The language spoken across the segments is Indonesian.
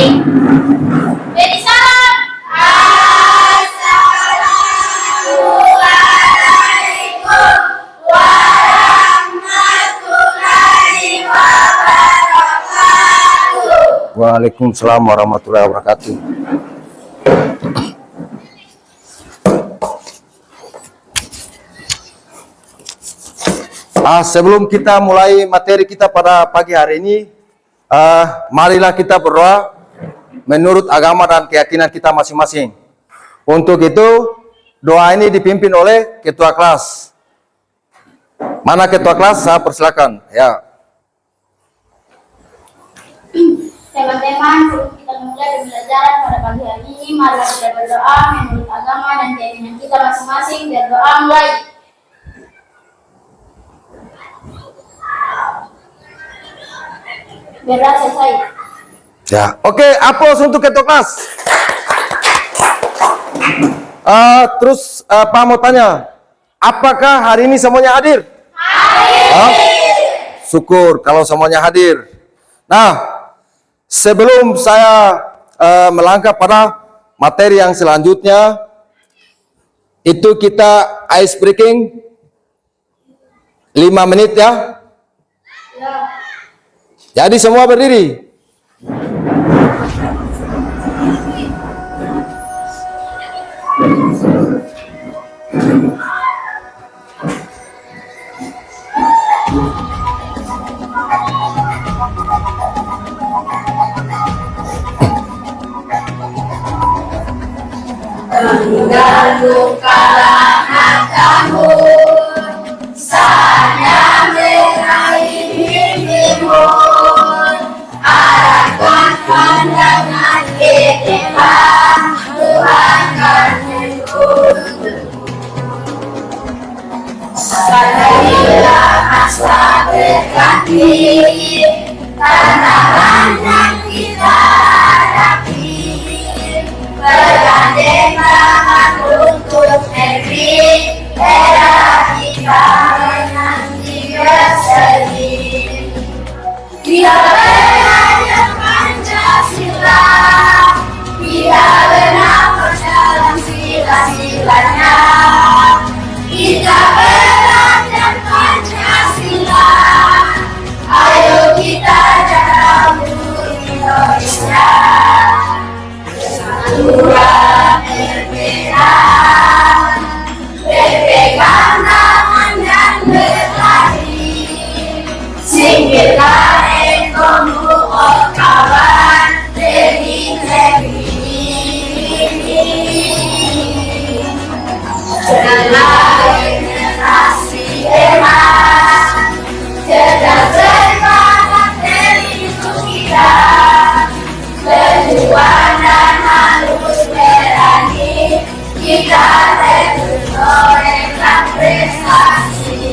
Beri salam. Assalamualaikum warahmatullahi wabarakatuh. Waalaikumsalam warahmatullahi wabarakatuh. Sebelum kita mulai materi kita pada pagi hari ini, marilah kita berdoa menurut agama dan keyakinan kita masing-masing. Untuk itu, doa ini dipimpin oleh ketua kelas. Mana ketua kelas? Saya persilakan. Ya. Teman-teman, sebelum kita memulai pembelajaran pada pagi hari ini, mari kita berdoa menurut agama dan keyakinan kita masing-masing. Berdoa mulai. Berdoa selesai. Ya, oke, aplaus untuk ketua kelas. Terus Pak mau tanya, apakah hari ini semuanya hadir? Hadir. Syukur kalau semuanya hadir. Nah, sebelum saya melangkah pada materi yang selanjutnya, itu kita ice breaking 5 menit ya. Jadi semua berdiri. Tenggelamkanlah matamu, saatnya meraih mimpimu. Arahkan pandangan ke depan, Tuhan akan menuntutmu. Sadarilah masa berganti, tantangan yang kita hadapi. Bergandeng tangan untuk negeri, era kita menanti berseri. Kita belajar Pancasila, kita bernafas dalam sila-silanya. Kita belajar Pancasila, ayo kita jaga untuk Indonesia. Bersatulah berbeda, berpegang tangan dan berlari. Singkirkan egomu, oh kawan, demi negeri ini. Janganlah generasi emas, cerdas semangat untuk kita. Berjuang dan harus berani, kita terus torehkan prestasi.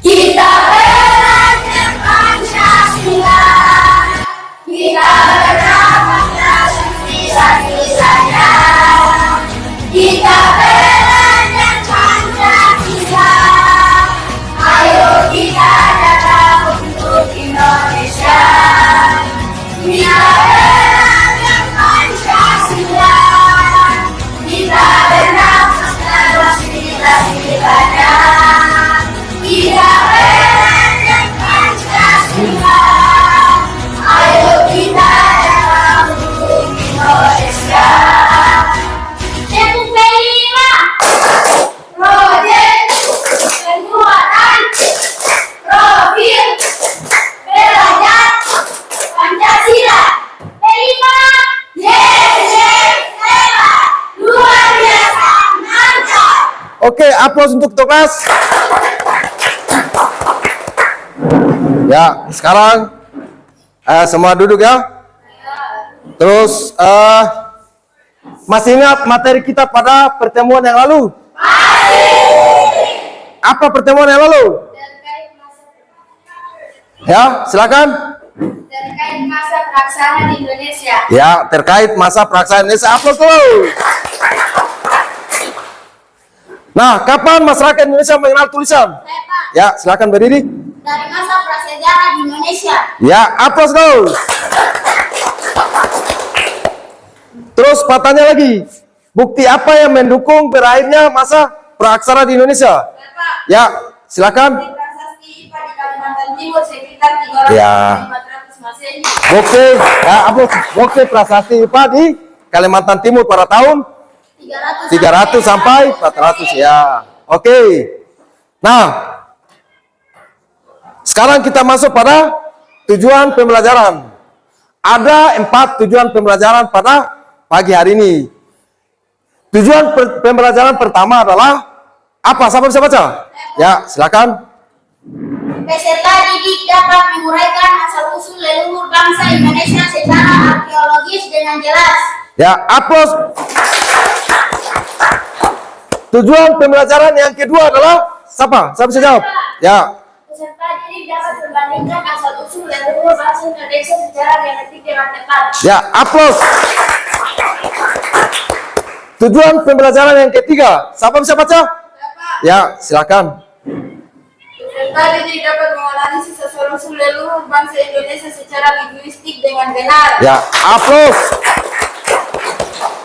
Kita belajar Pancasila, kita bernafas dalam sila-silanya. Kita belajar Pancasila, ayo kita jaga untuk Indonesia. Kita belajar Pancasila, kita bernafas dalam sila-silanya. Kita belajar Pancasila, ayo kita jaga untuk Indonesia. Tepuk kelima, proyek penguatan profil belajar Pancasila. Kelima, hebat, luar biasa, mantap. Oke, aplaus untuk ketua kelas. Ya, sekarang semua duduk ya. Terus masih ingat materi kita pada pertemuan yang lalu? Masih. Apa pertemuan yang lalu? Ya, silakan. Terkait masa pelaksanaan di Indonesia. Ya, terkait masa pelaksanaan Indonesia. Upload dulu. Nah, kapan masyarakat Indonesia mengenal tulisan? Saya, Pak. Ya, silakan berdiri. Dari masa prasejarah di Indonesia. Ya, upload dulu. Terus pertanyaan lagi. Bukti apa yang mendukung berakhirnya masa praksara di Indonesia? Bapak. Ya, silakan. Di prasasti IPA di Kalimantan Timur sekitar Ya. 300 Masehi. Bukti, ya, upload. Bukti prasasti IPA di Kalimantan Timur pada tahun 300 sampai 400 ya. Oke. Nah, sekarang kita masuk pada tujuan pembelajaran. Ada 4 tujuan pembelajaran pada pagi hari ini. Tujuan pembelajaran pertama adalah apa? Siapa bisa baca? Ya, silakan. Peserta didik dapat menguraikan asal-usul leluhur bangsa Indonesia secara arkeologis dengan jelas. Ya, upload. Tujuan pembelajaran yang kedua adalah siapa? Siapa bisa jawab? Ya. Peserta didik dapat membandingkan asal-usul leluhur bangsa Indonesia secara genetik dengan tepat. Ya, upload. Tujuan pembelajaran yang ketiga, siapa bisa baca? Bapak. Ya, silakan. Peserta didik dapat menganalisis asal-usul leluhur bangsa Indonesia secara linguistik dengan benar. Ya, upload.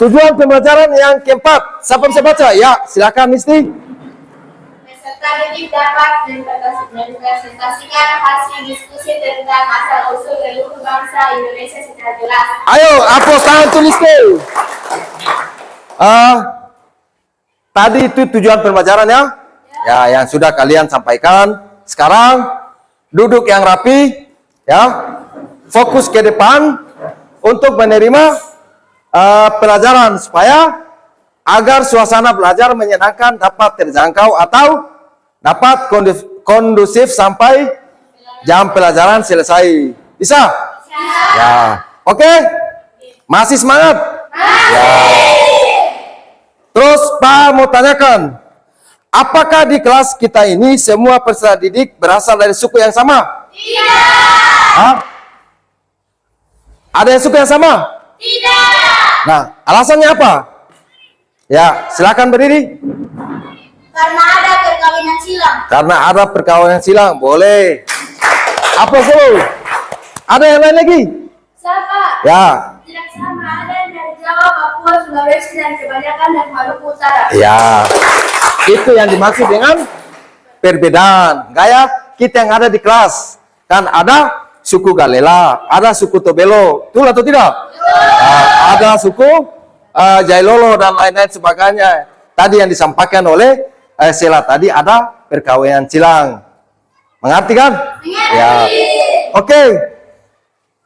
Tujuan pembelajaran yang keempat, siapa bisa baca? Ya, silakan Misti. Peserta didik dapat mempresentasikan hasil diskusi tentang asal-usul leluhur bangsa Indonesia secara jelas. Ayo, upload tangan tulis deh. Tadi itu tujuan pembelajaran ya? Ya, yang sudah kalian sampaikan. Sekarang duduk yang rapi, ya. Fokus ke depan untuk menerima pelajaran supaya agar suasana belajar menyenangkan, dapat terjangkau atau dapat kondusif sampai jam pelajaran selesai. Bisa? Ya. Oke? Masih semangat? Ya. Terus Pak mau tanyakan, apakah di kelas kita ini semua peserta didik berasal dari suku yang sama? Tidak. Hah? Ada yang suku yang sama? Tidak. Nah, alasannya apa? Ya, silakan berdiri. Karena ada perkawinan silang. Karena ada perkawinan silang, boleh. Apa dulu? Ada yang lain lagi? Siapa? Ya. Tidak sama, ada yang dari Jawa, Papua, Sulawesi, dan kebanyakan dari Maluku Utara. Ya. Itu yang dimaksud dengan perbedaan. Gaya kita yang ada di kelas. Kan ada suku Galela, ada suku Tobelo. Betul atau tidak? Nah, ada suku Jailolo dan lain-lain sebagainya. Tadi yang disampaikan oleh Sela tadi ada perkawinan silang. Mengerti kan? Mengerti. Ya. Oke.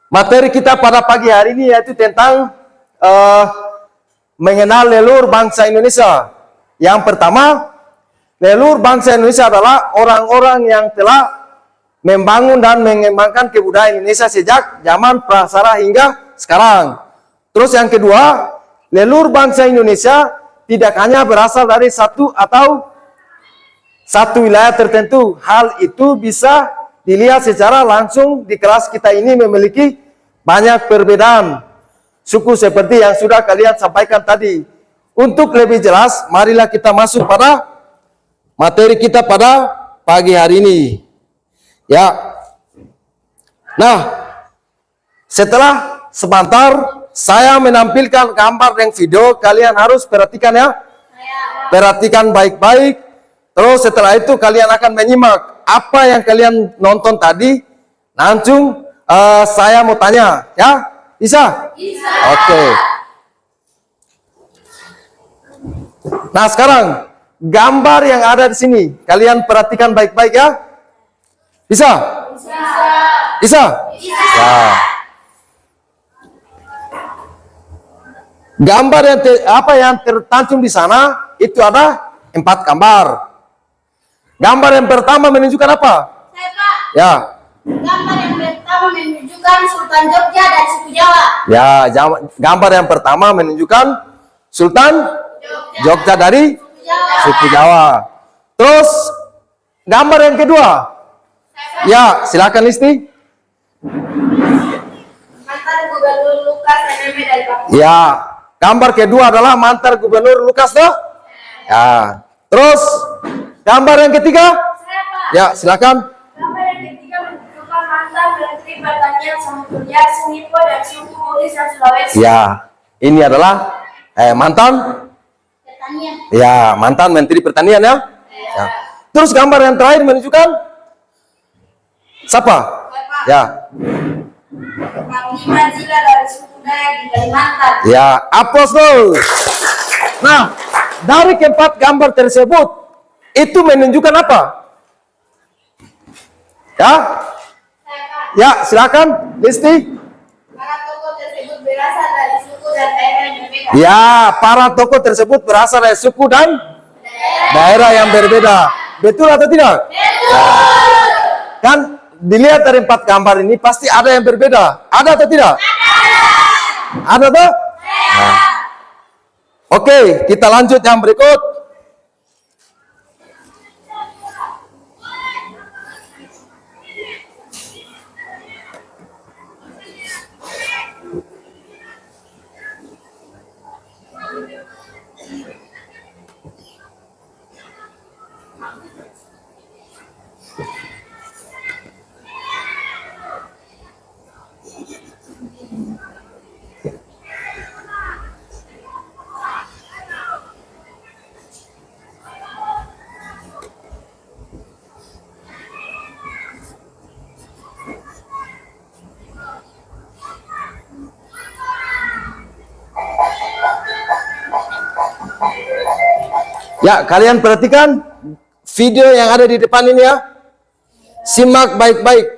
Materi kita pada pagi hari ini yaitu tentang mengenal leluhur bangsa Indonesia. Yang pertama, leluhur bangsa Indonesia adalah orang-orang yang telah membangun dan mengembangkan kebudayaan Indonesia sejak zaman prasejarah hingga sekarang. Terus yang kedua, leluhur bangsa Indonesia tidak hanya berasal dari satu atau satu wilayah tertentu. Hal itu bisa dilihat secara langsung di kelas kita ini memiliki banyak perbedaan suku seperti yang sudah kalian sampaikan tadi. Untuk lebih jelas, marilah kita masuk pada materi kita pada pagi hari ini. Ya. Nah, setelah sebentar saya menampilkan gambar dan video, kalian harus perhatikan ya. Perhatikan baik-baik. Terus setelah itu kalian akan menyimak apa yang kalian nonton tadi. Langsung saya mau tanya, ya? Bisa? Bisa. Oke. Nah, sekarang gambar yang ada di sini, kalian perhatikan baik-baik ya. Bisa? Bisa. Bisa? Bisa. Ya. Gambar yang tertancung di sana itu ada 4 gambar. Gambar yang pertama menunjukkan apa? Saya, Pak. Ya. Gambar yang pertama menunjukkan Sultan Jogja dan suku Jawa. Ya, gambar yang pertama menunjukkan Sultan Jogja dari Jawa. suku Jawa. Terus gambar yang kedua Ya, silakan Listi. Mantan Gubernur Lukas NMB dari Papua. Ya, gambar kedua adalah mantan Gubernur Lukas toh? Ya. Terus gambar yang ketiga? Saya, Pak. Ya, silakan. Gambar yang ketiga menunjukkan mantan Menteri Pertanian Samudra Sunipo dan suku Bugis dan Sulawesi. Ya, ini adalah mantan Pertanian. ya, mantan Menteri Pertanian ya. Ya. Terus gambar yang terakhir menunjukkan siapa? Ya. Panglima Zila dari suku Dayak di Kalimantan. Ya, aplaus dulu. Nah, dari keempat gambar tersebut itu menunjukkan apa? Ya? Ya, silakan Listi. Para tokoh tersebut berasal dari suku dan daerah yang berbeda. Ya, para tokoh tersebut berasal dari suku dan daerah yang berbeda. Betul atau tidak? Betul. Kan dilihat dari 4 gambar ini pasti ada yang berbeda. Ada atau tidak? Ada toh? Nah. Oke, kita lanjut yang berikut. Ya, kalian perhatikan video yang ada di depan ini ya. Simak baik-baik.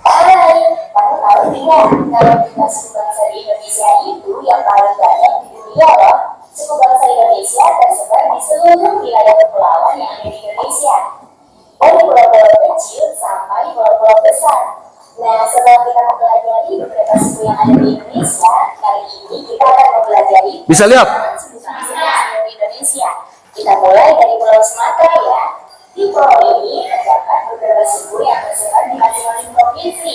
Hai, kamu tahu tidak kalau kita suku bangsa di Indonesia itu yang paling banyak di dunia loh. Suku bangsa Indonesia tersebar di seluruh wilayah kepulauan yang ada di Indonesia. Dari pulau-pulau kecil sampai pulau-pulau besar. Nah, setelah kita mempelajari beberapa suku yang ada di Indonesia, kali ini kita akan mempelajari Bisa lihat? suku bangsa di Indonesia. Kita mulai dari Pulau Sumatera ya. Di pulau ini terdapat beberapa suku yang tersebar di masing-masing provinsi.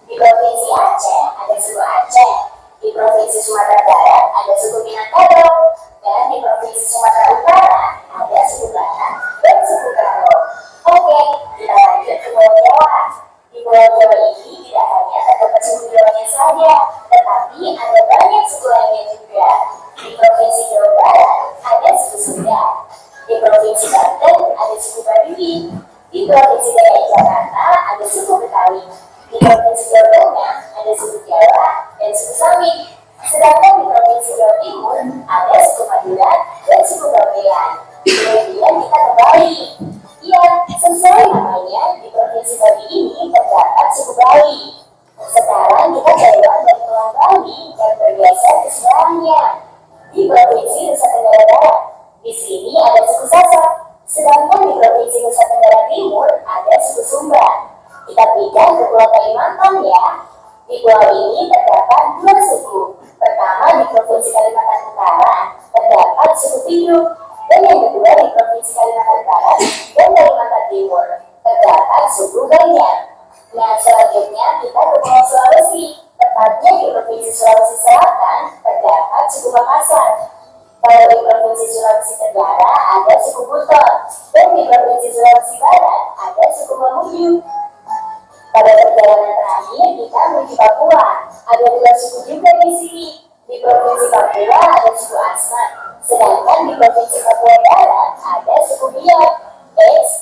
Di provinsi Aceh ada suku Aceh, di provinsi Sumatera Barat ada suku Minangkabau, dan di provinsi Sumatera Utara ada suku Batak dan suku Karo. Oke, kita lanjut ke Pulau Jawa. Di Pulau Jawa ini tidak hanya terdapat suku Jawanya saja, tetapi ada banyak suku lainnya juga. Di provinsi Jawa Barat ada suku Sunda. Di provinsi Banten ada suku Baduy. Di provinsi DKI Jakarta ada suku Betawi. Di provinsi Jawa Tengah ada suku Jawa dan suku Sawi. Sedangkan di provinsi Jawa Timur ada suku Madura dan suku Bawean. Kemudian kita ke Bali. Ya, sesuai namanya, di provinsi Bali ini terdapat suku Bali. Sekarang kita keluar dari Pulau Bali dan bergeser ke sebelahnya. Di provinsi Nusa Tenggara Barat, di sini ada suku Sasak. Sedangkan di provinsi Nusa Tenggara Timur ada suku Sumba. Kita pindah ke Pulau Kalimantan ya. Di pulau ini terdapat 2 suku. Pertama di provinsi Kalimantan Utara terdapat suku Pinduk, dan yang kedua di provinsi Kalimantan Barat dan Kalimantan Timur terdapat suku Banjar. Nah, selanjutnya kita ke Pulau Sulawesi. Tepatnya di provinsi Sulawesi Selatan terdapat suku Makassar. Kalau di provinsi Sulawesi Tenggara ada suku Buton, dan di provinsi Sulawesi Barat ada suku Mamuju. Pada perjalanan terakhir kita menuju Papua, ada 2 suku juga di sini. Di provinsi Papua ada suku Asmat, sedangkan di provinsi Papua Barat ada suku Biak.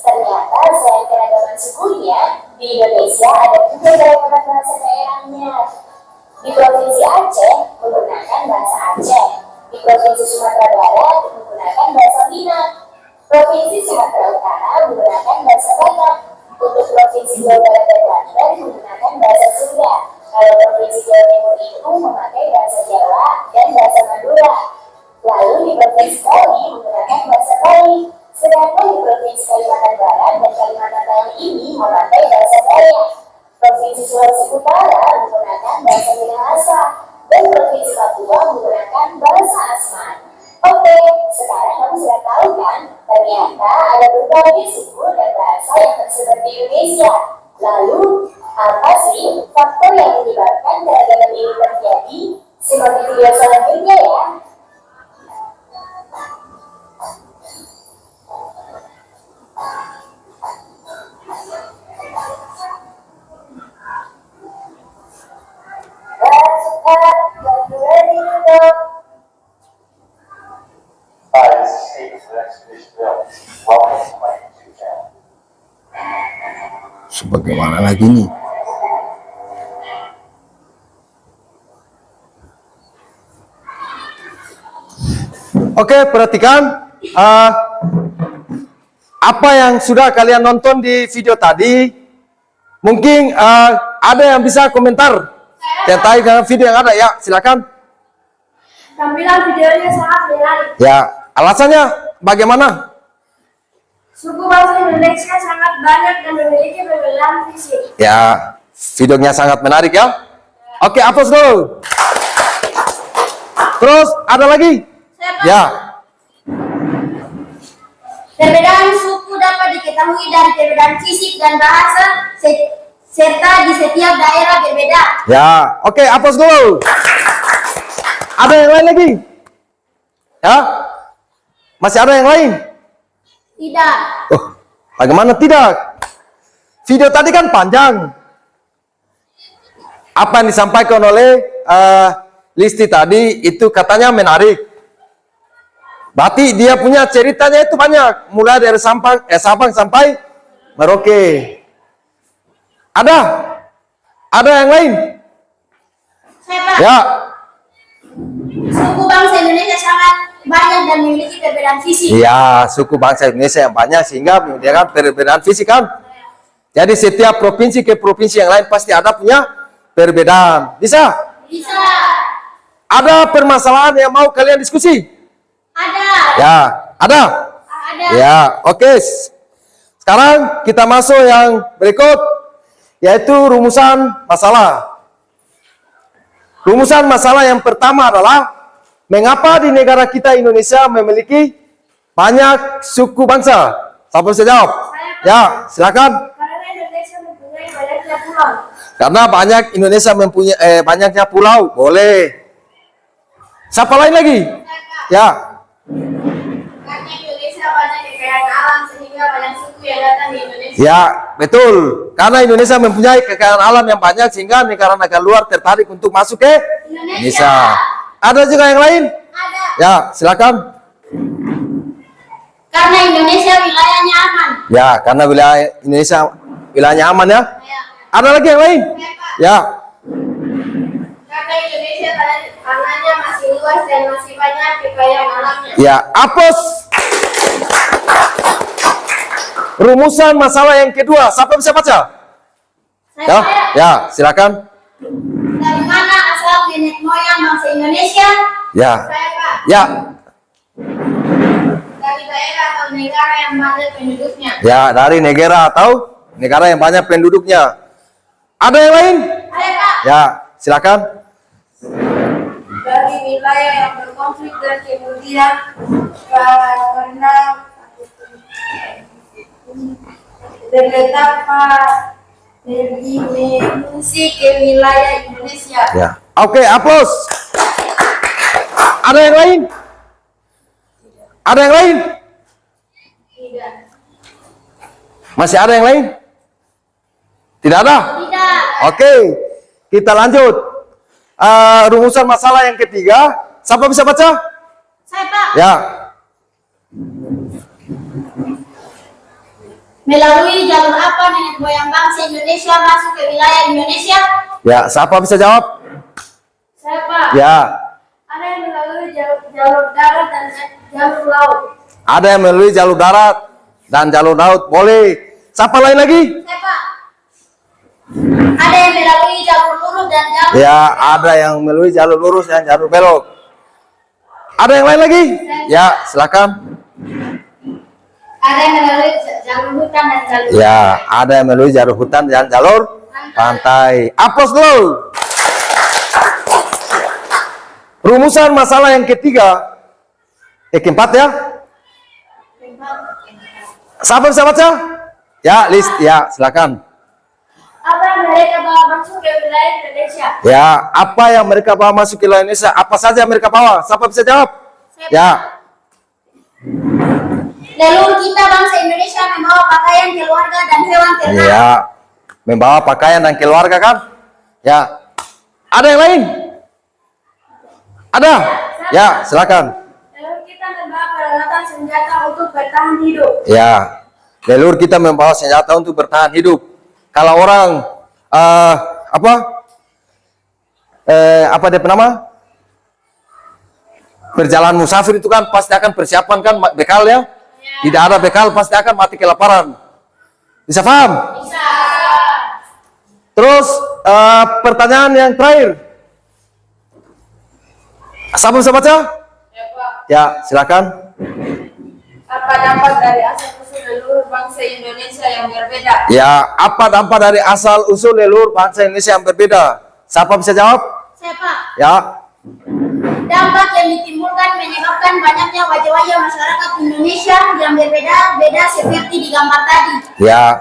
Ternyata selain keragaman sukunya, di Indonesia ada juga keragaman bahasa daerahnya. Di provinsi Aceh menggunakan bahasa Aceh. Di provinsi Sumatera Barat menggunakan bahasa Minang. Provinsi Sumatera Utara menggunakan bahasa Batak. Untuk provinsi Jawa Barat dan Banten menggunakan bahasa Sunda. Kalau provinsi Jawa Timur itu memakai bahasa Jawa dan bahasa Madura. Lalu di provinsi Bali menggunakan bahasa Bali. Sedangkan di provinsi Kalimantan Barat dan Kalimantan Tengah ini memakai bahasa Dayak. Provinsi Sulawesi Utara menggunakan bahasa Minahasa, dan provinsi Papua menggunakan bahasa Asmat. berbagai suku dan bahasa yang tersebar di Indonesia. Lalu, apa sih faktor yang menyebabkan keragaman ini terjadi? Simak di video selanjutnya ya. Sebagaimana lagi nih? Oke, perhatikan apa yang sudah kalian nonton di video tadi. Mungkin ada yang bisa komentar tentang video yang ada ya, silakan. Tampilan videonya sangat menarik. Ya, alasannya bagaimana? Suku bangsa Indonesia sangat banyak dan memiliki perbedaan fisik. Ya, videonya sangat menarik ya. Oke, aplaus dulu. Terus ada lagi? Ya. Perbedaan suku dapat diketahui dari perbedaan fisik dan bahasa serta di setiap daerah berbeda. Ya, oke, aplaus dulu. Ada yang lain lagi? Ya? Masih ada yang lain? Tidak. Oh, bagaimana tidak? Video tadi kan panjang. Apa yang disampaikan oleh Listi tadi itu katanya menarik. Berarti dia punya ceritanya itu banyak, mulai dari Sabang sampai Merauke. Ada yang lain? Saya Pak. Ya. Suku bangsa Indonesia sangat banyak dan memiliki perbedaan fisik. Iya, suku bangsa Indonesia yang banyak sehingga menyediakan perbedaan fisik kan. Jadi setiap provinsi ke provinsi yang lain pasti ada punya perbedaan. Bisa? Bisa. Ada permasalahan yang mau kalian diskusi? Ada. Ya, ada? Ada. Ya, oke. Sekarang kita masuk yang berikut, yaitu rumusan masalah. Rumusan masalah yang pertama adalah mengapa di negara kita Indonesia memiliki banyak suku bangsa? Siapa bisa jawab? Ya, silakan. Karena Indonesia mempunyai banyaknya pulau. Karena banyak Indonesia mempunyai banyaknya pulau. Boleh. Siapa lain lagi? Ya. Karena Indonesia banyak kekayaan alam sehingga banyak suku yang datang di Indonesia. Ya, betul. Karena Indonesia mempunyai kekayaan alam yang banyak sehingga negara-negara luar tertarik untuk masuk ke Indonesia. Ada juga yang lain? Ada. Ya, silakan. Karena Indonesia wilayahnya aman. Ya, karena wilayah Indonesia wilayahnya aman ya. Ya. Ada lagi yang lain? Ya, Pak. Ya. Karena Indonesia tanahnya masih luas dan masih banyak kekayaan alamnya. Ya, aplaus. Rumusan masalah yang kedua, siapa bisa baca? Ya, ya, silakan. Dari mana asal nenek moyang bangsa Indonesia? Ya. Saya Pak. Ya. Dari daerah atau negara yang banyak penduduknya. Ya, dari negara atau negara yang banyak penduduknya. Ada yang lain? Saya Pak. Ya, silakan. Dari wilayah yang berkonflik dan kemudian karena betapa mengungsi ke wilayah Indonesia. Ya. Oke, aplaus. Ada yang lain? Ada yang lain? Tidak. Masih ada yang lain? Tidak ada? Tidak. Oke, kita lanjut. Rumusan masalah yang ketiga, siapa bisa baca? Saya Pak. Ya. Melalui jalur apa nenek moyang bangsa Indonesia masuk ke wilayah Indonesia? Ya, siapa bisa jawab? Saya Pak. Ya. Ada yang melalui jalur darat dan jalur laut. Ada yang melalui jalur darat dan jalur laut. Boleh. Siapa lain lagi? Saya Pak. Ada yang melalui jalur lurus dan jalur Ya, ada yang melalui jalur lurus dan jalur belok. Ada yang lain lagi? Ya, silakan. ada yang melalui jalur hutan dan jalur Ya, ada yang melalui jalur hutan dan jalur pantai. Aplaus dulu. Rumusan masalah yang ketiga, keempat ya. Siapa bisa baca? Ya, list. Ya, silakan. Apa yang mereka bawa masuk ke wilayah Indonesia? Ya, apa yang mereka bawa masuk ke wilayah Indonesia? Apa saja yang mereka bawa? Siapa bisa jawab? Ya. Leluhur kita bangsa Indonesia membawa pakaian keluarga dan hewan ternak. Ya. Membawa pakaian dan keluarga kan? Ya. Ada yang lain? Ada? Ya, silakan. Leluhur kita membawa peralatan senjata untuk bertahan hidup. Ya. Leluhur kita membawa senjata untuk bertahan hidup. Kalau orang apa dia nama? Perjalanan musafir itu kan pasti akan persiapan kan bekal ya. Tidak ada bekal pasti akan mati kelaparan. Bisa paham? Bisa. Terus pertanyaan yang terakhir. Siapa bisa baca? Ya, Pak. Ya, silakan. Apa dampak dari asal usul leluhur bangsa Indonesia yang berbeda? Ya, apa dampak dari asal usul leluhur bangsa Indonesia yang berbeda? Siapa bisa jawab? Saya, Pak. Ya. Dampak yang ditimbulkan menyebabkan banyaknya wajah-wajah masyarakat Indonesia yang berbeda-beda seperti di gambar tadi. Ya.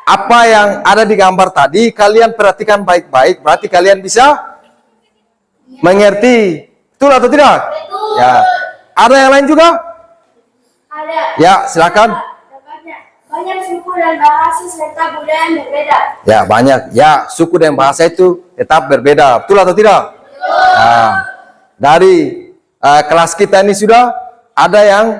Apa yang ada di gambar tadi kalian perhatikan baik-baik, berarti kalian bisa mengerti. Betul atau tidak? Betul. Ya. Ada yang lain juga? Ada. Ya, silakan. Banyak suku dan bahasa serta budaya yang berbeda. Ya, banyak. Ya, suku dan bahasa itu tetap berbeda. Betul atau tidak? Betul. Nah, dari kelas kita ini sudah ada yang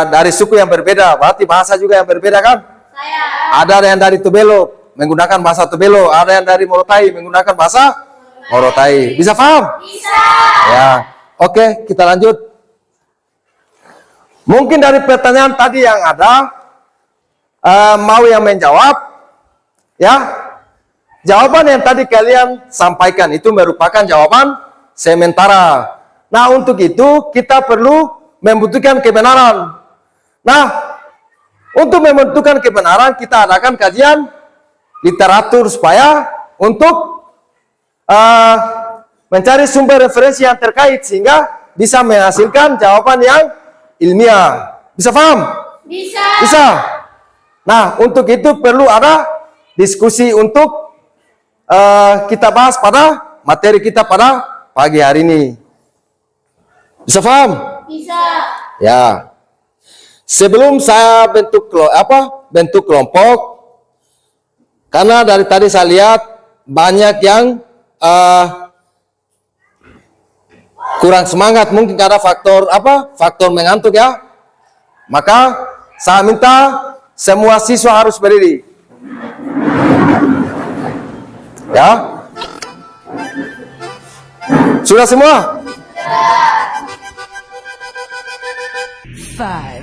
dari suku yang berbeda, berarti bahasa juga yang berbeda kan? Saya. Ada yang dari Tobelo menggunakan bahasa Tobelo, ada yang dari Morotai menggunakan bahasa Morotai. Bisa paham? Bisa. Ya. Oke, kita lanjut. Mungkin dari pertanyaan tadi yang ada mau yang menjawab? Ya. Jawaban yang tadi kalian sampaikan itu merupakan jawaban sementara. Nah, untuk itu kita perlu membutuhkan kebenaran. Nah, untuk membutuhkan kebenaran kita adakan kajian literatur supaya untuk mencari sumber referensi yang terkait sehingga bisa menghasilkan jawaban yang ilmiah. Bisa paham? Bisa. Bisa. Nah, untuk itu perlu ada diskusi untuk kita bahas pada materi kita pada pagi hari ini. Bisa paham? Bisa. Ya. Sebelum saya bentuk kelompok, karena dari tadi saya lihat banyak yang kurang semangat, mungkin karena faktor mengantuk ya. Maka saya minta semua siswa harus berdiri. Ya. Sudah semua? 5,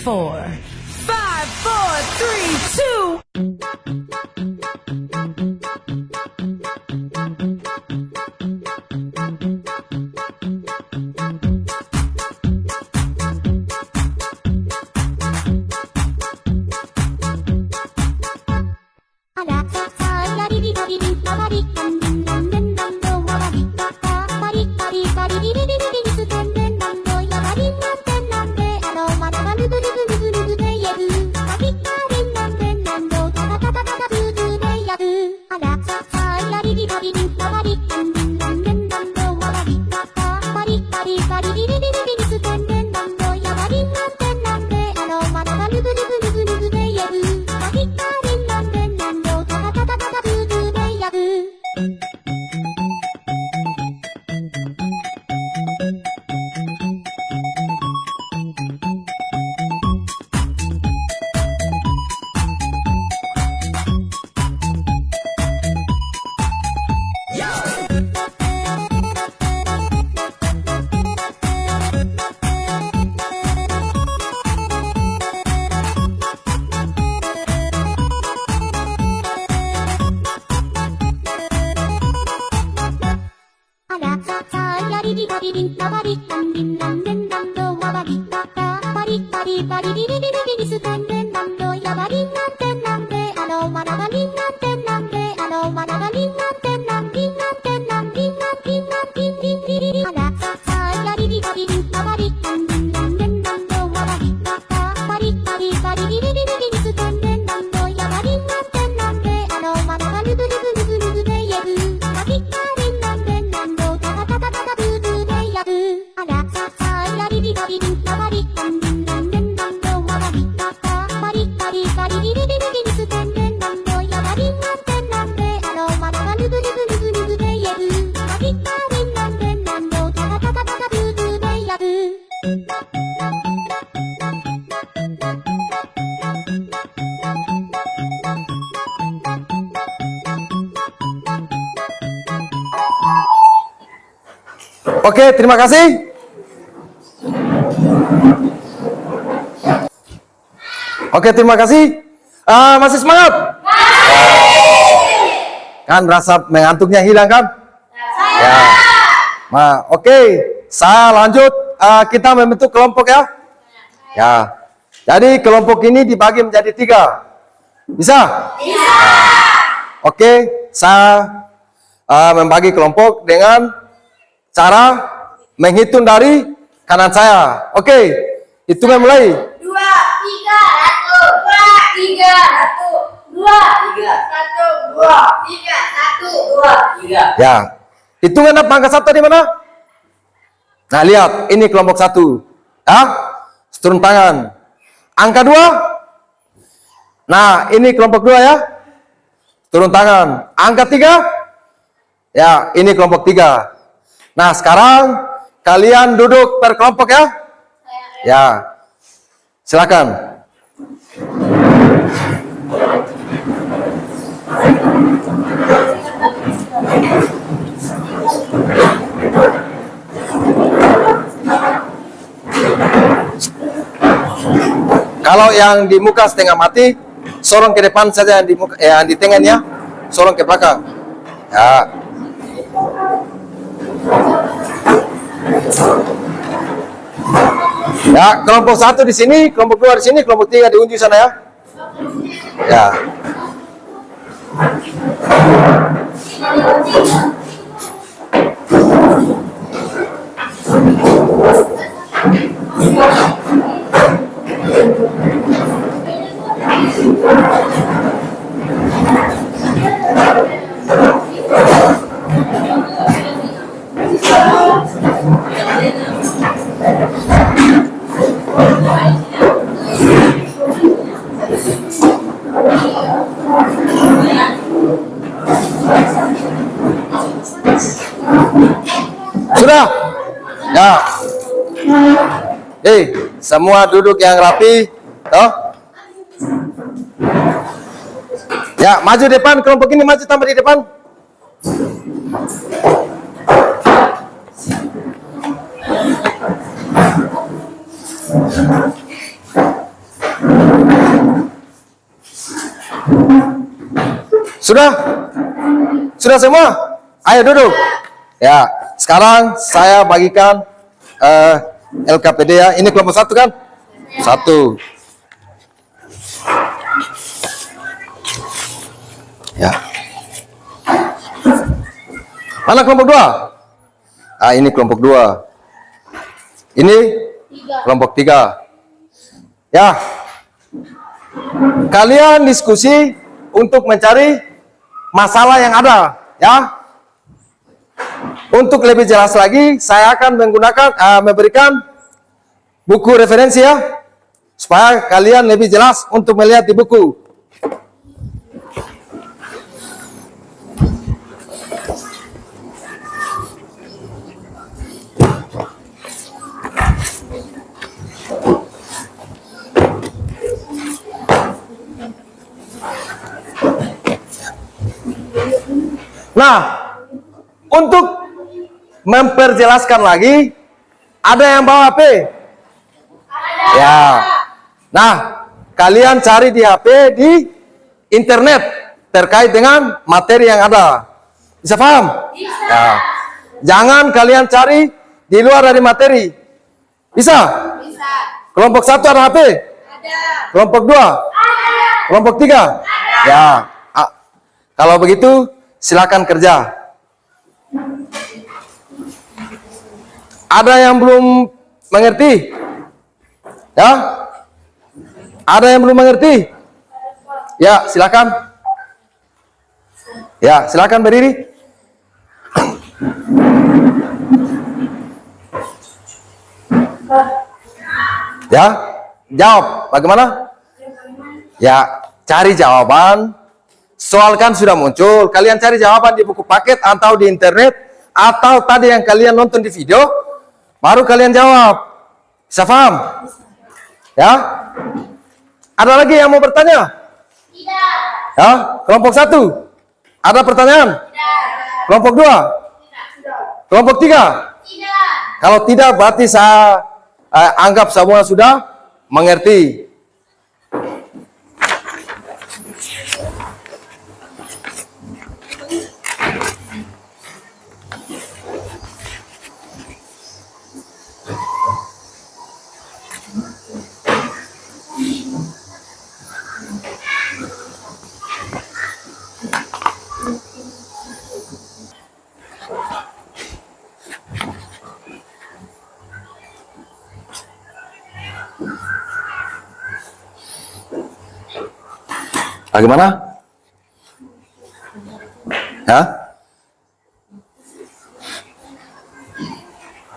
4, 4 Oke, terima kasih. Oke, terima kasih. Masih semangat? Kan rasa mengantuknya hilang kan? Ya. Nah, oke. Saya lanjut. Kita membentuk kelompok ya. Ya. Jadi kelompok ini dibagi menjadi 3. Bisa? Bisa. Oke, saya membagi kelompok dengan cara menghitung dari kanan saya. Oke, hitungan mulai. 2, 3, 1, 2, 3, 1, 2, 3, 1, 2, 3, 1, 2, 3. Ya, hitungan apa angka 1 di mana? Nah, lihat, ini kelompok 1. Ya, turun tangan. Angka 2. Nah, ini kelompok 2 ya. Turun tangan. Angka 3. Ya, ini kelompok 3. Nah, sekarang kalian duduk per kelompok ya. Ya, silakan. Kalau yang di muka setengah mati, sorong ke depan saja, yang di muka, yang di tengahnya, sorong ke belakang. Ya. Ya, kelompok 1 di sini, kelompok 2 di sini, kelompok 3 di ujung sana ya. Ya. Sudah? Ya. Semua duduk yang rapi. Toh? Ya, maju depan, kelompok ini maju tambah di depan. Sudah? Sudah semua? Ayo duduk. Ya, sekarang saya bagikan LKPD ya. Ini kelompok 1 kan? 1. Ya. Mana kelompok 2? Ini kelompok 2. Ini kelompok 3. Ya. Kalian diskusi untuk mencari masalah yang ada, ya. Untuk lebih jelas lagi, saya akan memberikan buku referensi ya, supaya kalian lebih jelas untuk melihat di buku. Nah, untuk memperjelaskan lagi, ada yang bawa HP? Ya. Nah, kalian cari di HP di internet terkait dengan materi yang ada. Bisa paham? Bisa. Ya. Jangan kalian cari di luar dari materi. Bisa? Bisa. Kelompok 1 ada HP? Ada. Kelompok 2? Ada. Kelompok 3? Ada. Ya. Kalau begitu, silakan kerja. Ada yang belum mengerti? Ya? Ada yang belum mengerti? Ya, silakan. Ya, silakan berdiri. Ya, jawab. Bagaimana? Ya, cari jawaban. Soal kan sudah muncul. Kalian cari jawaban di buku paket atau di internet, atau tadi yang kalian nonton di video, baru kalian jawab. Bisa paham? Ya? Ada lagi yang mau bertanya? Tidak. Ya, kelompok 1. Ada pertanyaan? Tidak. Kelompok 2? Tidak. Kelompok 3? Tidak. Kalau tidak berarti saya anggap semua sudah mengerti. Bagaimana? Ya?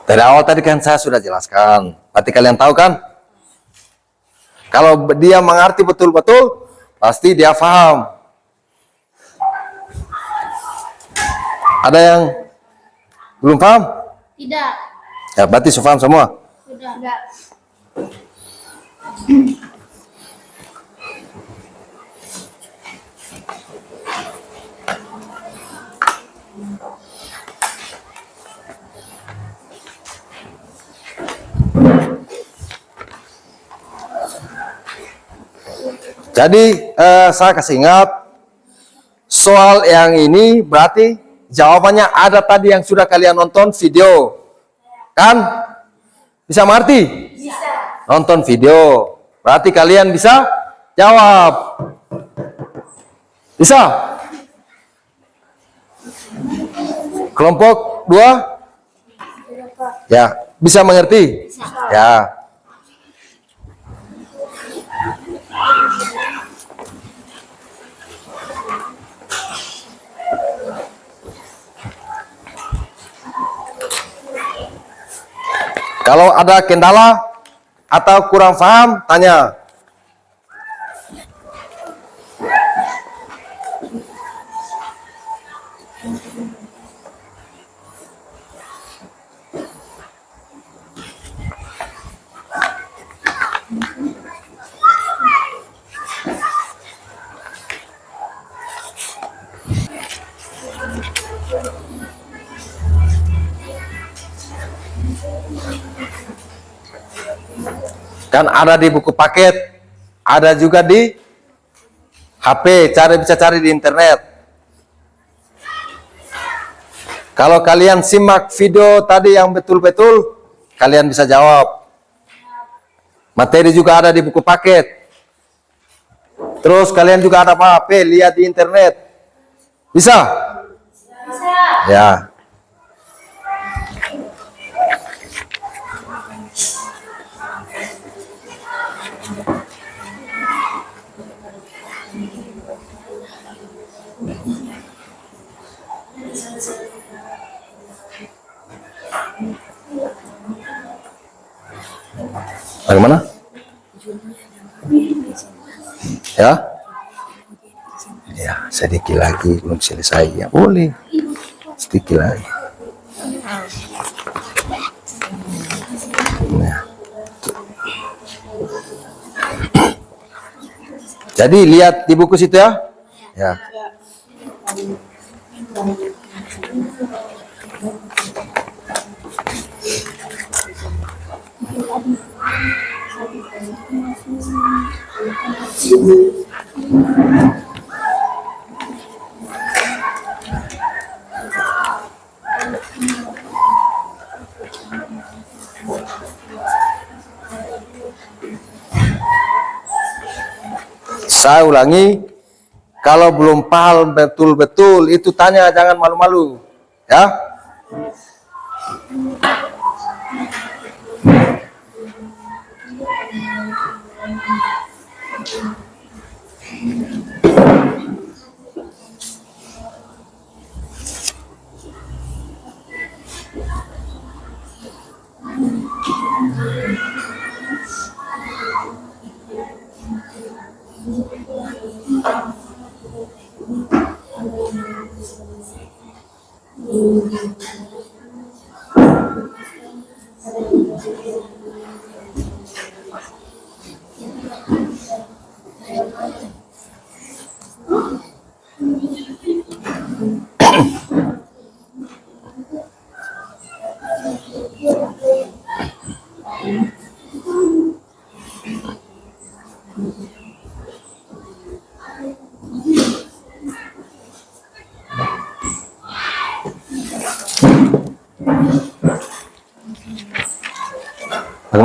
Dari awal tadi kan saya sudah jelaskan. Berarti kalian tahu kan? Kalau dia mengerti betul-betul, pasti dia paham. Ada yang belum paham? Tidak. Ya, berarti sudah paham semua. Sudah. Enggak. Jadi saya kasih ingat soal yang ini berarti jawabannya ada tadi yang sudah kalian nonton video, kan? Bisa mengerti? Bisa. Nonton video, berarti kalian bisa jawab. Bisa? Kelompok 2? Ya, bisa mengerti? Ya. Kalau ada kendala atau kurang paham, tanya. Kan ada di buku paket, ada juga di HP, bisa cari di internet. Kalau kalian simak video tadi yang betul-betul, kalian bisa jawab. Materi juga ada di buku paket. Terus kalian juga ada HP, lihat di internet. Bisa? Bisa. Ya. Bagaimana? Ya? Ya, sedikit lagi belum selesai. Ya, boleh. Sedikit lagi. Nah. Jadi lihat di buku situ ya. Ya. Saya ulangi, kalau belum paham betul-betul itu tanya, jangan malu-malu, ya.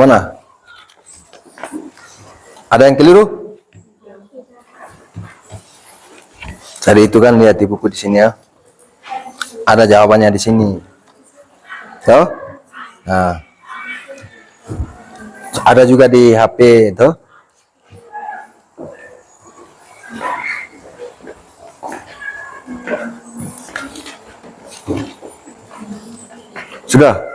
Mana? Ada yang keliru? Tadi itu kan lihat di buku di sini ya. Ada jawabannya di sini. Tuh? Nah. Ada juga di HP tuh. Sudah.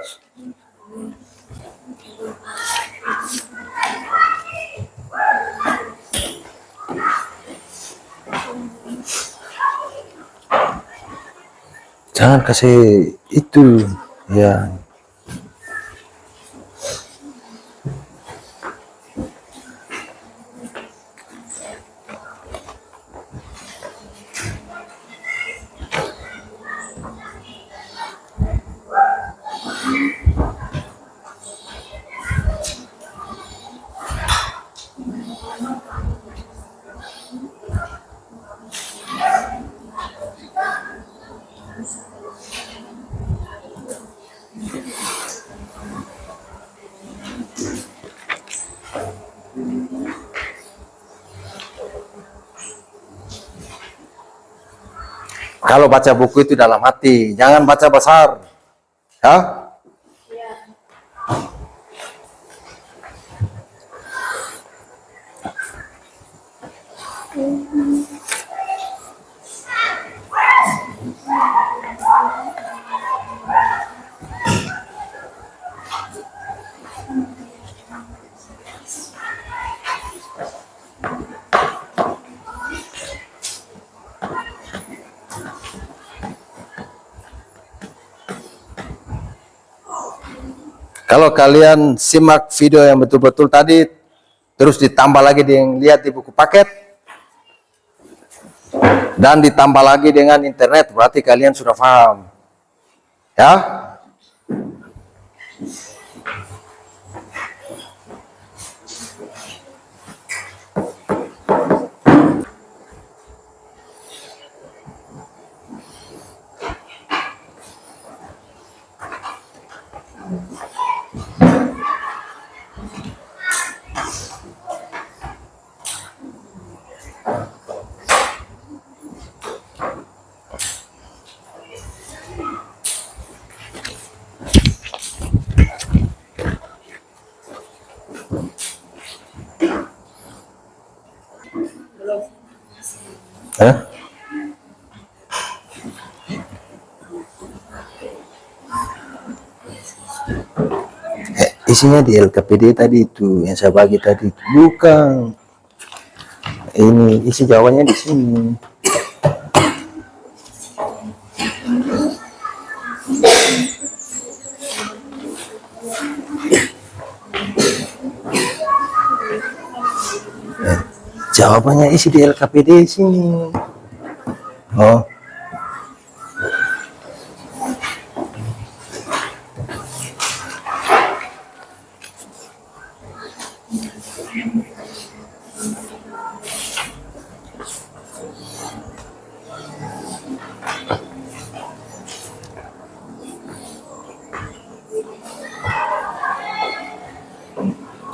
Jangan kasih itu ya. Kalau baca buku itu dalam hati, jangan baca besar. Ya? Kalau kalian simak video yang betul-betul tadi, terus ditambah lagi dengan lihat di buku paket, dan ditambah lagi dengan internet, berarti kalian sudah paham. Ya? Hah? Isinya di LKPD tadi itu yang saya bagi tadi, bukan ini isi jawabannya di sini. Jawabannya isi di LKPD sini. Oh.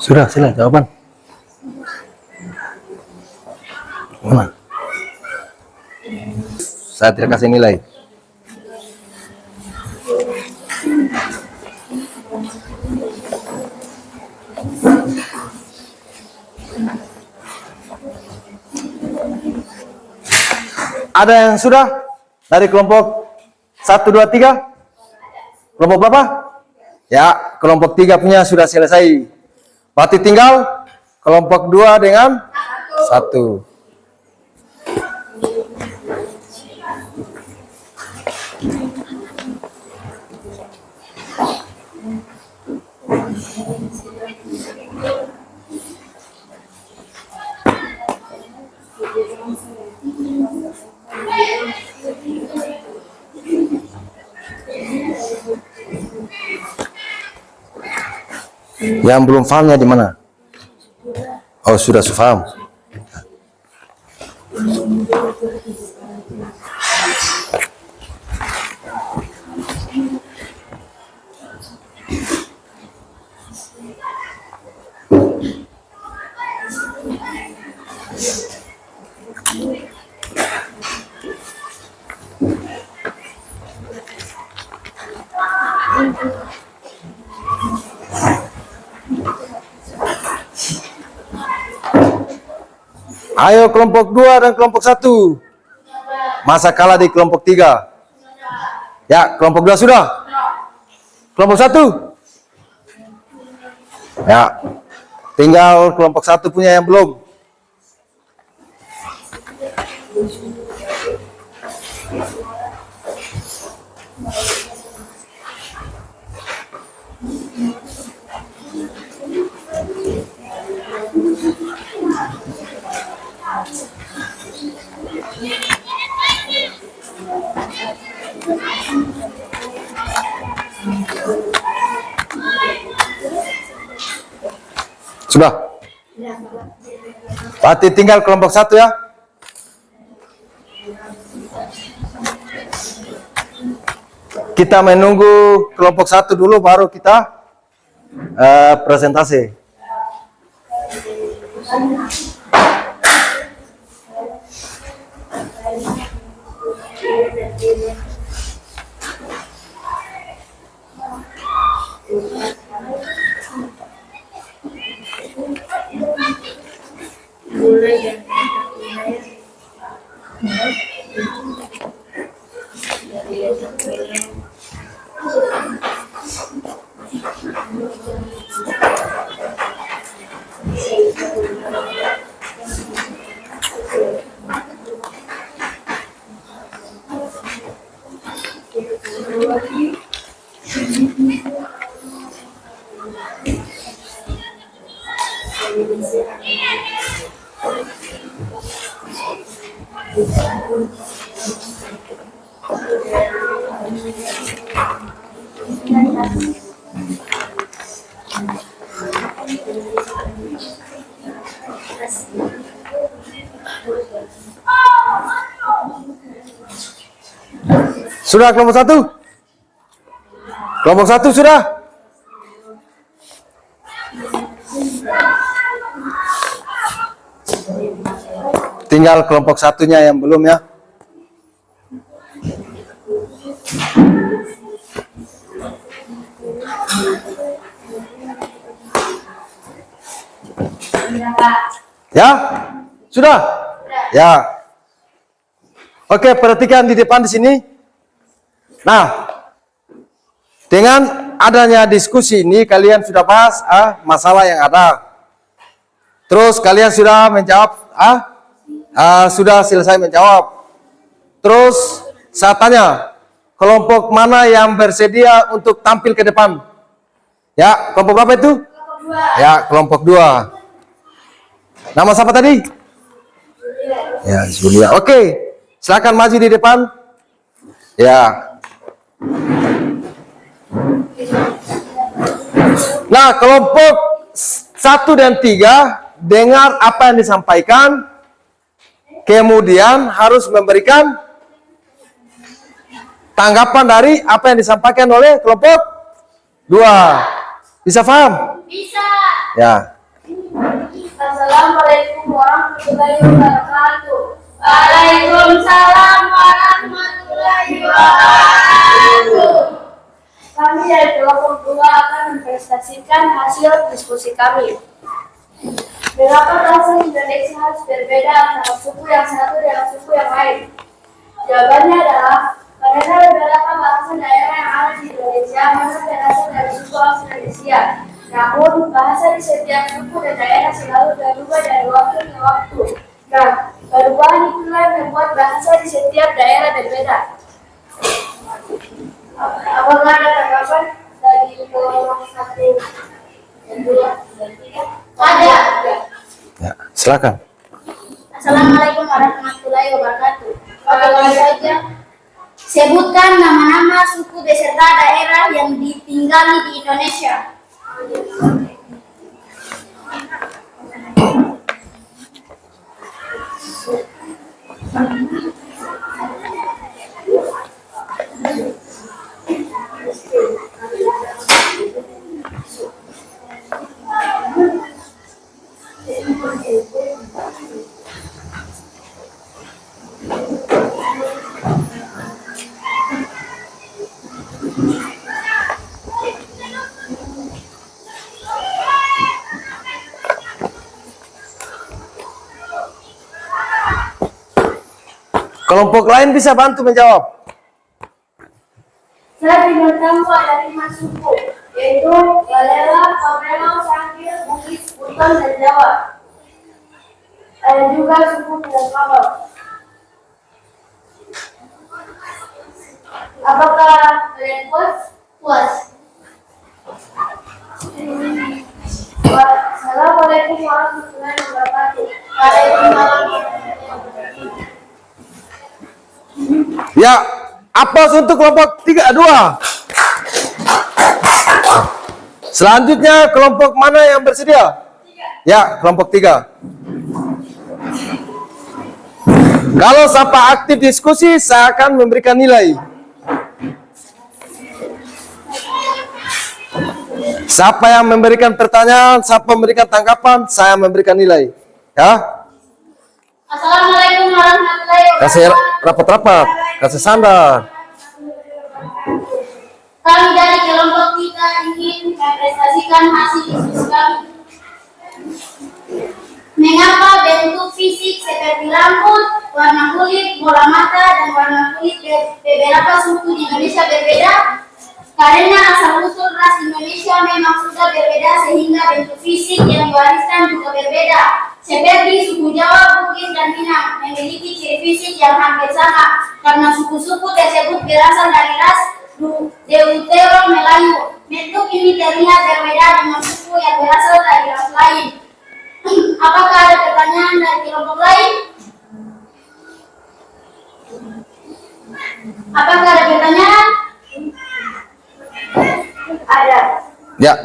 Sudah, sila jawaban. Mana? Saya tidak kasih nilai. Ada yang sudah dari kelompok 1, 2, 3? Kelompok berapa? Ya, kelompok 3 punya sudah selesai. Berarti tinggal kelompok 2 dengan 1. Yang belum pahamnya di mana? Oh, sudah paham. Ayo kelompok 2 dan kelompok 1. Masa kalah di kelompok 3. Ya, kelompok 2 sudah. Kelompok 1. Ya. Tinggal kelompok 1 punya yang belum. Sudah. Berarti tinggal kelompok 1 ya. Kita menunggu kelompok 1 dulu baru kita presentasi. Sudah kelompok 1? Kelompok 1 sudah? Tinggal kelompok 1-nya yang belum ya. Ya? Sudah? Ya. Oke, perhatikan di depan di sini. Nah, dengan adanya diskusi ini kalian sudah bahas masalah yang ada. Terus kalian sudah menjawab sudah selesai menjawab. Terus saya tanya, kelompok mana yang bersedia untuk tampil ke depan? Ya, kelompok berapa itu? Kelompok 2. Ya, kelompok 2. Nama siapa tadi? Ya, Julia. Oke, silakan maju di depan. Ya. Nah, kelompok 1 dan 3 dengar apa yang disampaikan, kemudian harus memberikan tanggapan dari apa yang disampaikan oleh kelompok 2. Bisa paham? Bisa. Ya. Assalamualaikum warahmatullahi wabarakatuh. Waalaikumsalam warahmatullahi wabarakatuh. Kami dari kelompok 2 akan mempresentasikan hasil diskusi kami. Mengapa bahasa Indonesia harus berbeda antara suku yang satu dengan suku yang lain? Jawabannya adalah karena beberapa bahasa daerah yang ada di Indonesia masih berasal dari suku Austronesia. Namun, bahasa di setiap suku dan daerah selalu berubah dari waktu ke waktu. Nah, perubahan itulah yang membuat bahasa di setiap daerah berbeda. Apakah ada tanggapan dari kelompok 1 dan 2 dan 3? Ada. Ya, silakan. Assalamualaikum warahmatullahi wabarakatuh. Bagaimana saja? Sebutkan nama-nama suku beserta daerah yang ditinggali di Indonesia. Kelompok lain bisa bantu menjawab. Saya bintang dari Mas suku, yaitu Galela, Pamelo, Sangkir, Bugis, Buton, dan Jawa. Ada juga suku Minangkabau. Apakah kalian puas? Puas. Assalamualaikum warahmatullahi wabarakatuh. Waalaikumsalam. Ya, aplaus untuk kelompok 2. Selanjutnya kelompok mana yang bersedia? Ya, kelompok 3. Kalau siapa aktif diskusi, saya akan memberikan nilai. Siapa yang memberikan pertanyaan, siapa memberikan tanggapan, saya memberikan nilai. Ya. Assalamualaikum warahmatullahi wabarakatuh. Kasih rapat-rapat, kasih sandar. Kami dari kelompok 3 ingin mempresentasikan hasil diskusi kami. Mengapa bentuk fisik seperti rambut, warna kulit, bola mata, dan warna kulit beberapa suku di Indonesia berbeda? Karena asal-usul ras Indonesia memang sudah berbeda sehingga bentuk fisik yang diwariskan juga berbeda. Seperti suku Jawa, Bugis, dan Minang memiliki ciri fisik yang hampir sama karena suku-suku tersebut berasal dari ras Deutero Melayu. Bentuk ini terlihat berbeda dengan suku yang berasal dari ras lain. Apakah ada pertanyaan dari kelompok lain? Apakah ada pertanyaan? Ada. Ya.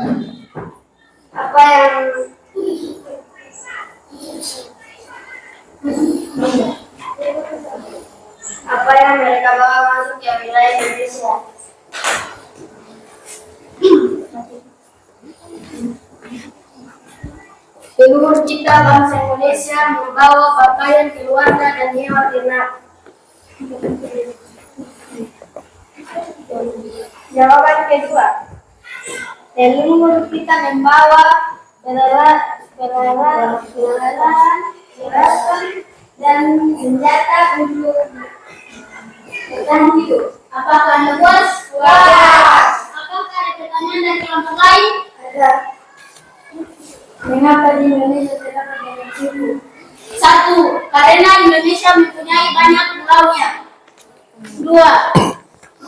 Apa yang mereka bawa masuk ke wilayah Indonesia? Leluhur kita bangsa Indonesia membawa pakaian keluarga dan hewan ternak. Jawaban kedua, leluhur kita membawa peralatan dan senjata untuk bertahan hidup. Apakah Anda puas? Puas. Apakah ada pertanyaan dari kelompok lain? Ada. Mengapa di Indonesia terdapat banyak suku? 1. Karena Indonesia mempunyai banyak pulaunya. 2.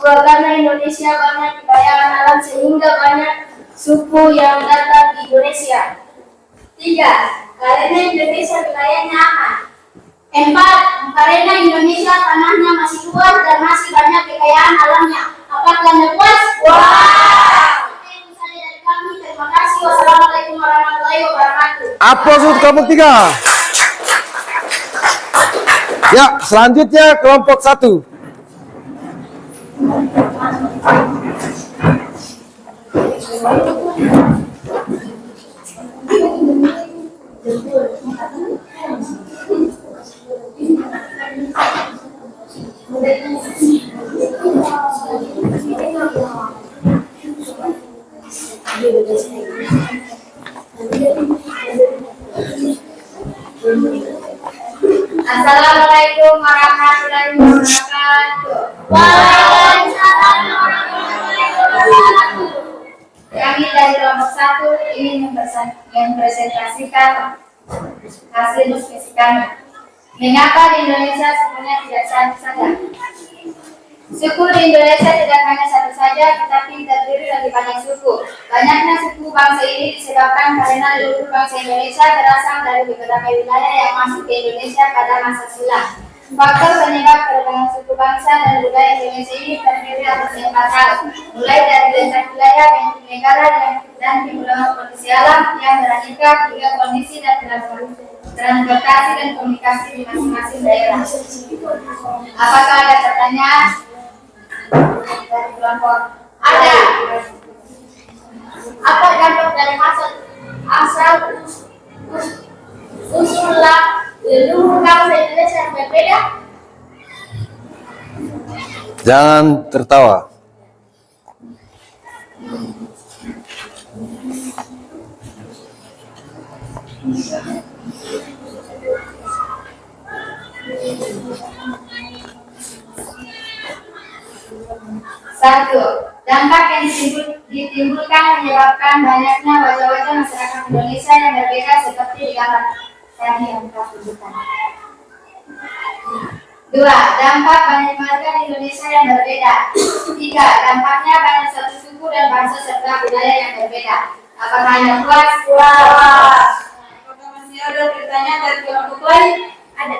Karena Indonesia banyak kekayaan alam sehingga banyak suku yang datang di Indonesia. 3. Karena Indonesia wilayahnya aman. 4. Karena Indonesia tanahnya masih luas dan masih banyak kekayaan alamnya. Apakah Anda puas? Wah! Itu saja dari kami. Terima kasih. Wassalamualaikum warahmatullahi wabarakatuh. Aplaus untuk kelompok 3. Ya, selanjutnya kelompok 1. Assalamualaikum warahmatullahi wabarakatuh. Waalaikumsalam warahmatullahi wabarakatuh. Kami dari kelompok 1 ingin mempresentasikan hasil diskusi kami. Mengapa di Indonesia sukunya tidak satu saja? Suku di Indonesia tidak hanya satu saja, tetapi terdiri dari banyak suku. Banyaknya suku bangsa ini disebabkan karena leluhur bangsa Indonesia berasal dari beberapa wilayah yang masuk ke Indonesia pada masa silam. Faktor penyebab keragaman suku bangsa dan budaya Indonesia ini terdiri atas 4 hal, mulai dari letak wilayah, bentuk negara, dan kepulauan kondisi alam yang beraneka, hingga kondisi dan transportasi dan komunikasi di masing-masing daerah. Apakah ada pertanyaan dari kelompok? Ada. Apa dampak dari asal usulan leluhur bangsa Indonesia yang berbeda? Jangan tertawa. 1. Dampak yang ditimbulkan menyebabkan banyaknya wajah-wajah masyarakat Indonesia yang berbeda seperti di gambar tadi yang kita tunjukkan. 2. Dampak banyak warga di Indonesia yang berbeda. 3. Dampaknya banyak satu suku dan bangsa serta budaya yang berbeda. Apakah Anda puas? Puas. Apakah masih ada pertanyaan dari kelompok lain? Ada.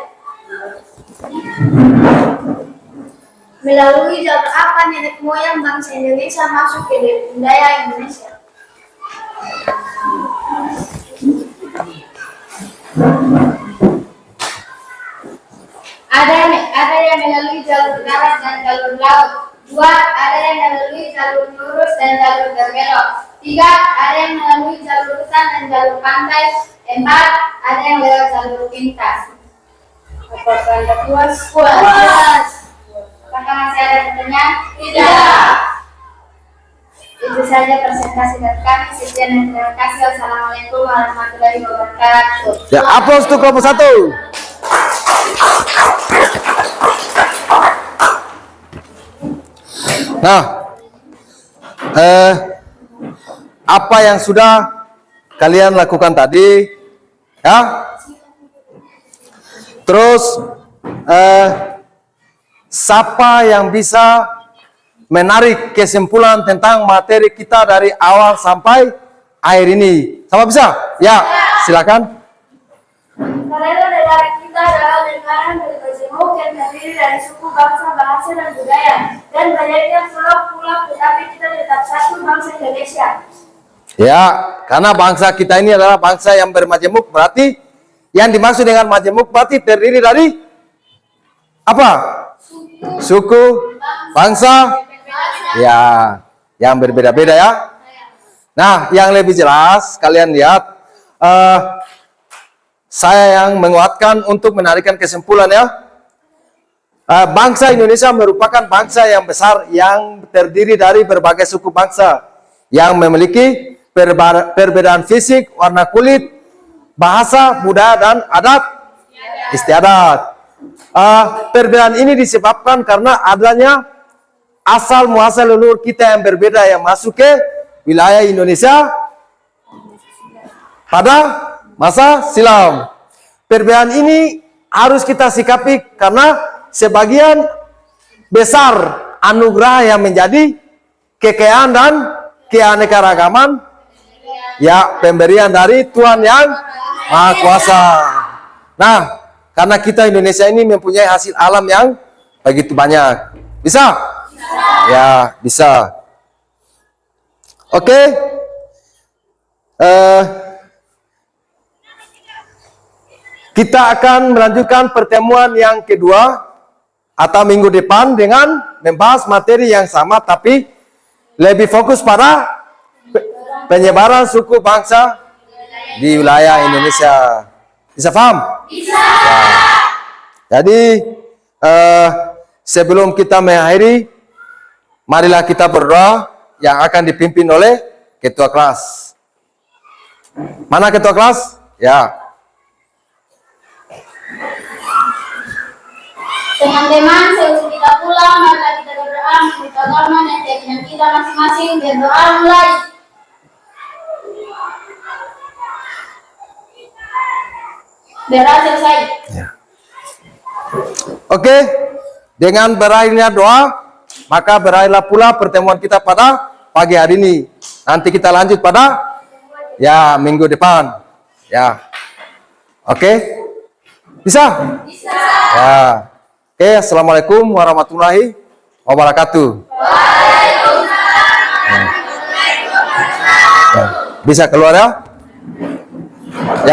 Melalui jalur apa nenek moyang bangsa Indonesia masuk ke budaya Indonesia? Ada yang melalui jalur darat dan jalur laut. 2. Ada yang melalui jalur lurus dan jalur berbelok. 3. Ada yang melalui jalur hutan dan jalur pantai. 4. Ada yang lewat jalur pintas. Apakah Anda puas? Puas. Apakah masih ada pertanyaan? Tidak. Itu saja presentasi dari kami. Sekian dan terima kasih. Wassalamualaikum warahmatullahi wabarakatuh. Ya, aplaus untuk kelompok 1. Nah, apa yang sudah kalian lakukan tadi, ya? Terus, siapa yang bisa menarik kesimpulan tentang materi kita dari awal sampai akhir ini? Sama bisa? Ya, silakan. Karena negara kita adalah negara yang bermajemuk yang terdiri dari suku, bangsa, bahasa, dan budaya. Dan banyaknya pulau-pulau, tetapi kita tetap satu bangsa Indonesia. Ya, karena bangsa kita ini adalah bangsa yang bermajemuk, berarti yang dimaksud dengan majemuk berarti terdiri dari apa? Suku, bangsa, ya, yang berbeda-beda ya. Nah, yang lebih jelas kalian lihat, saya yang menguatkan untuk menarikkan kesimpulan ya. Bangsa Indonesia merupakan bangsa yang besar yang terdiri dari berbagai suku bangsa yang memiliki perbedaan fisik, warna kulit, bahasa, budaya, dan adat istiadat. Perbedaan ini disebabkan karena adanya asal muasal leluhur kita yang berbeda yang masuk ke wilayah Indonesia pada masa silam. Perbedaan ini harus kita sikapi karena sebagian besar anugerah yang menjadi kekayaan dan keanekaragaman, ya, pemberian dari Tuhan yang Maha Kuasa. Nah, karena kita Indonesia ini mempunyai hasil alam yang begitu banyak. Bisa? Ya, bisa. Oke. Kita akan melanjutkan pertemuan yang kedua atau minggu depan dengan membahas materi yang sama tapi lebih fokus pada penyebaran suku bangsa di wilayah Indonesia. Bisa paham? Bisa. Ya. Jadi sebelum kita mengakhiri, marilah kita berdoa yang akan dipimpin oleh ketua kelas. Mana ketua kelas? Ya. Teman-teman, sebelum kita pulang, marilah kita berdoa menurut agama dan keyakinan kita masing-masing. Berdoa mulai. Berdoa selesai. Ya. Oke, dengan berakhirnya doa, maka berakhirlah pula pertemuan kita pada pagi hari ini. Nanti kita lanjut pada ya minggu depan. Ya, oke, bisa? Bisa. Ya. Oke, assalamualaikum warahmatullahi wabarakatuh. Waalaikumsalam warahmatullahi wabarakatuh. Bisa keluar ya? Ya.